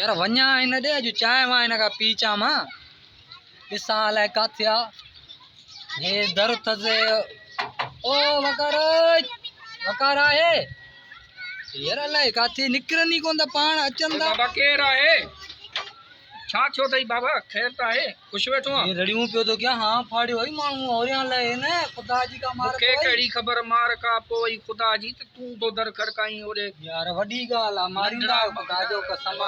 यार वञा हिन ॾे अॼु चांहि वां हिन खां पी अचां मां ॾिसां अलाए किथे आहे हे दर थसे ओ वकार आहे यार अलाए किथे निकिरनि ई कोन था पाण अचनि था बाबा केरु आहे छा थियो अथई बाबा ख़ैर त आहे ख़ुशि वेठो आहे रड़ियूं पियो थो कयां हा फाड़ियो वई माण्हू होरियां लहे न ख़ुदा जी का मार मूंखे कहिड़ी ख़बर मार का पोइ ख़ुदा जी त तूं तो दर खड़काई ओॾे यार वॾी ॻाल्हि आहे मारींदा ख़ुदा जो कसम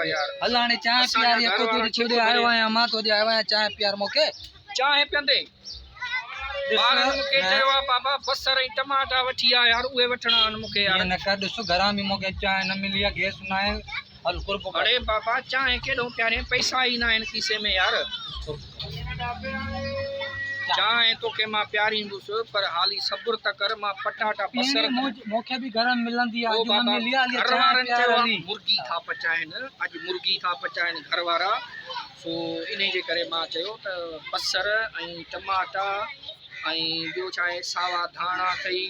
यार हल हाणे चांहि पीआरी अको तुंहिंजी छॾे आयो आहियां मां तोॾे आयो आहियां चांहि पीआर मूंखे चांहि पीअंदे ॿारनि मूंखे चयो आहे बाबा बसर ऐं टमाटा वठी आ यार उहे वठणा आहिनि मूंखे यार न कर ॾिस घरां बि मूंखे चांहि न मिली आहे गैस न आहे हल कुर्ब अरे बाबा चांहि केॾो प्यारे पैसा ई न आहिनि खीसे में यार चांहि तोखे मां प्यारींदुसि पर हाली सब्र त कर मां पटाटा बसर मूंखे बि घर में मिलंदी आहे घर वारनि चयो आहे मुर्गी था पचाइनि अॼु मुर्गी था पचाइनि घर वारा सो इन जे करे मां चयो त बसर ऐं टमाटा ऐं ॿियो छा आहे सावा धाणा अथई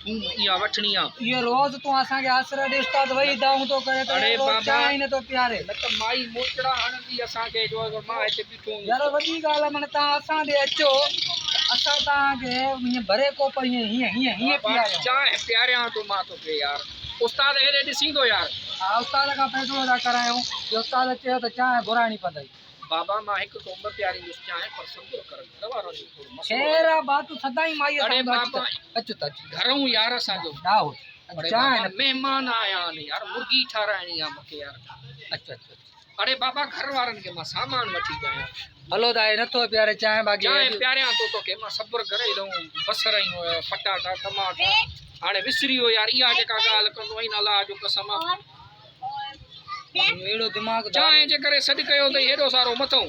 थूम इहा वठणी आहे इहो रोज़ तूं असांखे आसरा ॾिस था वई दाऊं थो करे अरे बाबा ई नथो प्यारे न त माई मोचड़ा हणंदी असांखे जो अगरि मां हिते बीठो यार वॾी ॻाल्हि आहे माना तव्हां असां ॾे अचो असां तव्हांखे हीअं भरे कोप हीअं चांहि प्यारियां थो मां तोखे यार उस्ताद हेॾे ॾिसींदो यार हा उस्ताद खां फ़ैसिलो था करायूं उस्ताद चयो त चांहि घुराइणी पवंदी बाबा मां हिकु कोम प्यारींदुसि चांहि पर सब्र कर घर वारो ख़ैर आहे बात तूं सदाई माई अरे बाबा अचो त घरऊं यार असांजो चांहि महिमान आया आहिनि यार मुर्गी ठाराइणी आहे मूंखे यार अच्छा अरे बाबा घर वारनि खे मां सामान वठी ॾियां हलो त नथो प्यारे चांहि बाक़ी चांहि प्यारियां थो तोखे मां सब्र करे ॾियूं बसर ऐं पटाटा टमाटा हाणे विसरी वियो यार इहा जेका ॻाल्हि कंदो आहीं अलाह जो कसम अहिड़ो दिमाग़ चांहि जे करे सॾु कयो अथई हेॾो सारो मथां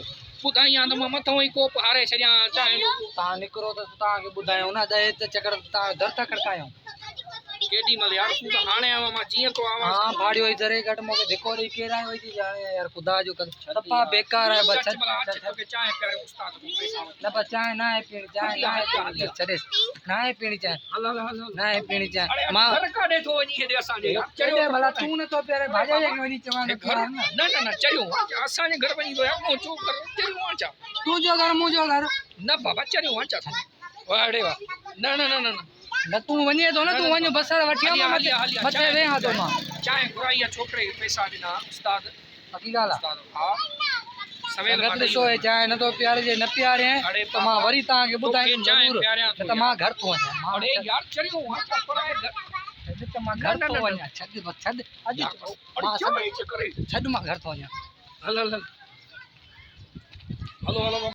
ॿुधाईं त मां मथां ई कोप हारे छॾियां चांहि जो तव्हां निकिरो त तव्हांखे ॿुधायूं न ॾहे त चकर तव्हां दर था खड़कायूं केॾी महिल यार तूं त हाणे आयो मां जीअं तो आवां हा भाड़ियो ई दरे घटि मूंखे धिको ॾेई केरु आयो थी यार ख़ुदा जो सफ़ा बेकार आहे बस चांहि प्यारे उस्ताद न बस चांहि न आहे पीणी चांहि न आहे पीणी छॾेसि न आहे पीणी चांहि न आहे पीणी चांहि मां काॾे थो वञी हेॾे असांजे चयो भला तूं नथो प्यारे भाॼा खे वञी चवां न चरियो असांजे घर वञी चरियो अचां तुंहिंजो घर मुंहिंजो घर न बाबा चरियो अचां वाड़े वाह न न न न न तूं वञे थो न तूं वञ बसर वठी मथे वेहां थो मां चांहि घुराई आहे छोकिरे खे पैसा ॾिना उस्ताद पकी ॻाल्हि आहे हा सवेल ॾिसो हे चांहि नथो प्यारे जे न प्यारे त मां वरी तव्हांखे ॿुधाईंदुमि ज़रूरु त मां घर थो वञां यार चरियो त मां घर थो वञां छॾ मां घर थो वञां हलो